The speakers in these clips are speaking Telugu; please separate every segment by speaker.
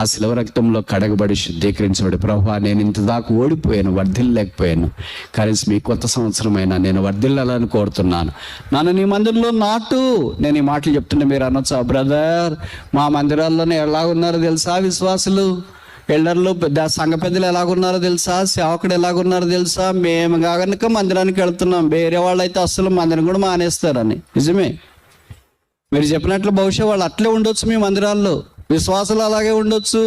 Speaker 1: ఆ శిలువ రక్తంలో కడగబడి శుద్ధీకరించబడి, ప్రభువా నేను ఇంత దాకా ఓడిపోయాను, వర్ధిల్లలేకపోయాను, కనీసం మీ కొత్త సంవత్సరమైనా నేను వర్ధిల్లాలని కోరుతున్నాను, నన్ను నీ మందిరంలో నాటు. నేను ఈ మాటలు చెప్తుంటే మీరు అనొచ్చా, బ్రదర్ మా మందిరాల్లోనే ఎలా ఉన్నారో తెలుసా విశ్వాసులు, ఎల్డర్లు సంఘ పెద్దలు ఎలాగున్నారో తెలుసా, సేవకుడు ఎలాగున్నారో తెలుసా, మేము కనుక మందిరానికి వెళ్తున్నాం, వేరే వాళ్ళు అయితే అస్సలు మందిరం కూడా మానేస్తారని. నిజమే, మీరు చెప్పినట్లు బహుశా వాళ్ళు అట్లే ఉండొచ్చు, మీ మందిరాల్లో విశ్వాసులు అలాగే ఉండొచ్చు,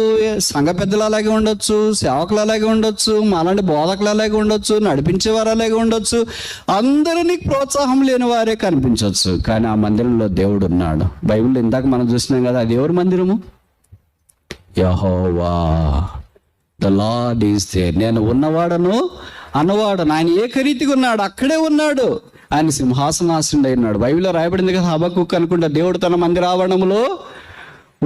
Speaker 1: సంఘ పెద్దలు అలాగే ఉండొచ్చు, సేవకులు అలాగే ఉండొచ్చు, మాలాంటి బోధకులు అలాగే ఉండొచ్చు, నడిపించేవారు అలాగే ఉండొచ్చు, అందరినీ ప్రోత్సాహం లేని వారే కనిపించవచ్చు. కానీ ఆ మందిరంలో దేవుడు ఉన్నాడు. బైబిల్ ఇందాక మనం చూసినాం కదా, అది ఎవరి మందిరము? యెహోవా, ద లార్డ్ ఈస్ దేర్. నేను ఉన్నవాడను అన్నవాడను. ఆయన ఏకరీతిగా ఉన్నాడు, అక్కడే ఉన్నాడు. ఆయన సింహాసనాసనుడై ఉన్నాడు. బైబిల్లో రాయబడింది కదా, హబక్కూకు అనుకుంటా, దేవుడు తన మందిర ఆవరణములో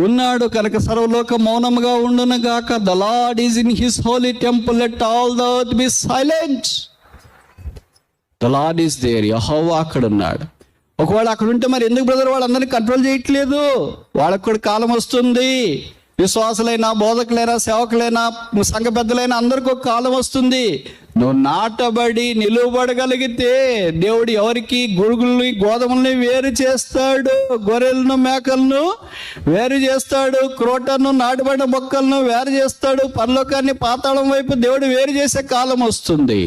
Speaker 1: ఉన్నాడు కనుక సర్వలోక మౌనముగా ఉండును గాక. The lord is in his holy temple, let all the earth be silent. The lord is there. యెహోవా అక్కడ ఉన్నాడు. ఒకవేళ అక్కడ ఉంటే మరి ఎందుకు బ్రదర్ వాళ్ళందరినీ కంట్రోల్ చేయట్లేదు? వాళ్ళకు కూడా కాలం వస్తుంది. విశ్వాసులైనా, బోధకులైనా, సేవకులైనా, సంఘ పెద్దలైనా అందరికీ ఒక కాలం వస్తుంది. నువ్వు నాటబడి నిలువబడగలిగితే దేవుడు ఎవరికి గురుగుల్ని గోధుమల్ని వేరు చేస్తాడు, గొర్రెలను మేకలను వేరు చేస్తాడు, క్రోటను నాటబడిన మొక్కలను వేరు చేస్తాడు. పరలోకాన్ని పాతాళం వైపు దేవుడు వేరు చేసే కాలం వస్తుంది.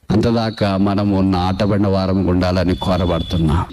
Speaker 1: అంతదాకా మనము నాటబడిన వారం ఉండాలని కోరబడుతున్నాం.